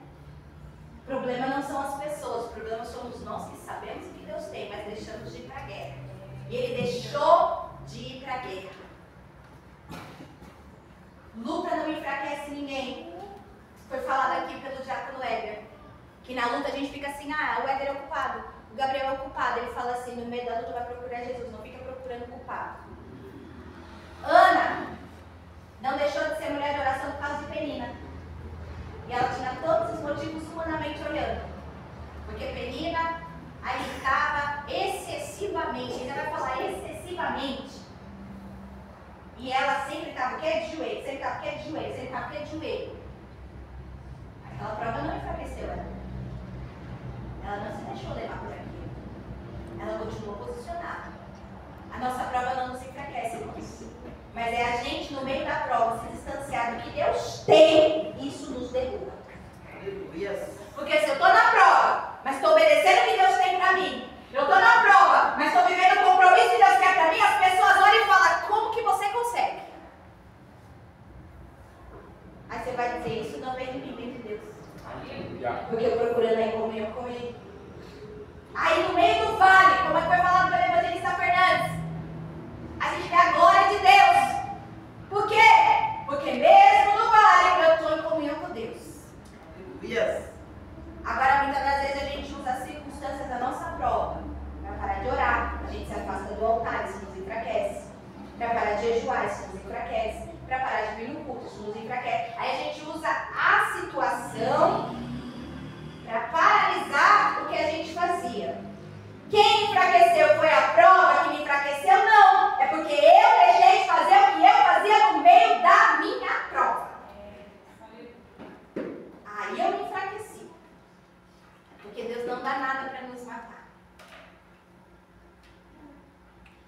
O problema não são as pessoas, o problema somos nós que sabemos o que Deus tem, mas deixamos de ir para a guerra. E ele deixou de ir para a guerra. Luta não enfraquece ninguém. Foi falado aqui pelo diácono Éder, que na luta a gente fica assim, o Éder é ocupado, o Gabriel é ocupado. Ele fala assim, no meio da luta vai procurar Jesus, não fica procurando culpado. Ana não deixou de ser mulher de oração por causa de Penina. E ela tinha todos os motivos humanamente olhando. Porque Penina a irritava excessivamente, ainda vai falar excessivamente. E ela sempre estava o quê? De joelho, sempre estava o quê? De joelho, sempre estava o quê? De joelho. Aquela prova não enfraqueceu ela. Ela não se deixou levar por aquilo. Ela continuou posicionada. A nossa prova não nos enfraquece, irmãos. Mas é a gente, no meio da prova, se distanciar do que Deus tem, isso nos derruba. Porque se eu estou na prova, mas estou obedecendo o que Deus tem para mim, eu estou na prova, mas estou vivendo o compromisso que Deus quer para mim, as pessoas olham e falam, como que você consegue? Aí você vai dizer, isso não vem de mim, vem de Deus. Porque eu procurando em comunhão com Ele. Aí no meio do vale, como é que foi falado pelo evangelista Fernandes, a gente vê a glória de Deus. Por quê? Porque mesmo no vale eu estou em comunhão com Deus. Agora muitas das vezes a gente usa as circunstâncias da nossa prova para parar de orar, a gente se afasta do altar, isso nos enfraquece. Para parar de jejuar, isso nos enfraquece. Para parar de vir no culto, isso nos enfraquece. Aí a gente usa a situação para paralisar o que a gente fazia. Quem enfraqueceu foi a prova que me enfraqueceu? Não. É porque eu deixei de fazer o que eu fazia no meio da minha prova. Aí eu me enfraqueci. Porque Deus não dá nada para nos matar.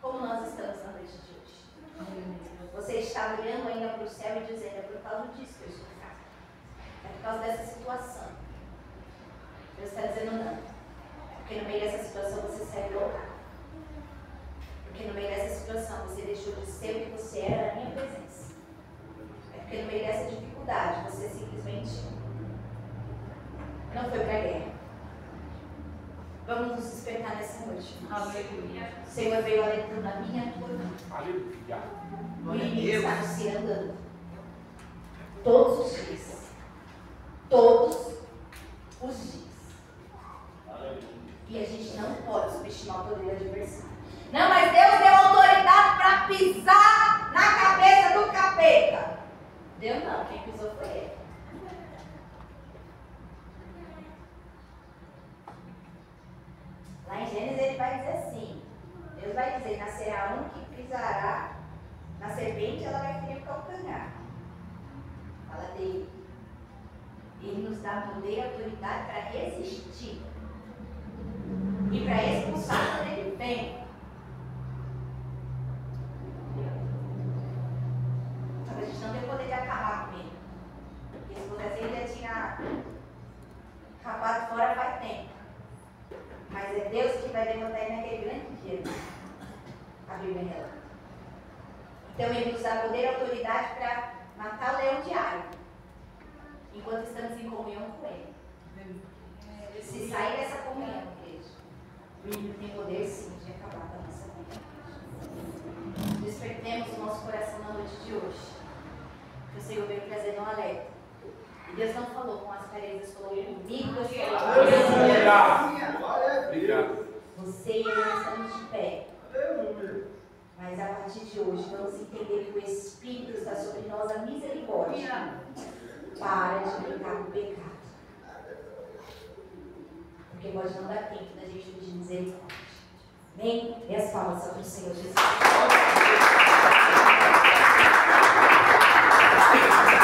Como nós estamos na noite de hoje? Você está olhando ainda para o céu e dizendo, é por causa disso que eu estou fraco. É por causa dessa situação. Deus está dizendo não. Porque no meio dessa situação você saiu do altar. Porque no meio dessa situação você deixou de ser o que você era na minha presença. É porque no meio dessa dificuldade você simplesmente não foi para a guerra. Vamos nos despertar nessa noite. Aleluia. O Senhor veio alentando a minha e a tua vida. Aleluia. O inimigo está nos andando. Todos os dias. Todos os dias. E a gente não pode subestimar o poder do adversário. Não, mas Deus deu autoridade para pisar na cabeça do capeta. Deu não, quem pisou foi ele. serpente, ela vai ferir o calcanhar. Fala dele. Ele nos dá poder e autoridade para resistir. E para expulsar quando ele vem. Mas a gente não tem poder de acabar com ele. Porque se fosse assim, ele já tinha acabado fora faz tempo. Mas é Deus que vai levantar ele naquele grande dia. A Bíblia relata. Então ele nos dá poder e autoridade para matar o leão diário. Enquanto estamos em comunhão com ele. Se sair dessa comunhão, igreja, o inimigo tem poder sim de acabar com a nossa vida. Despertemos o nosso coração na noite de hoje. Que o Senhor veio trazendo um alerta. E Deus não falou com as paredes, falou comigo, Deus falou. Obrigado. Você e eu estamos de pé. Mas a partir de hoje vamos entender que o Espírito está sobre nós, a misericórdia. Para de brincar com o pecado. Porque pode não dar tempo da gente pedir misericórdia. Amém? E as palmas para o Senhor Jesus.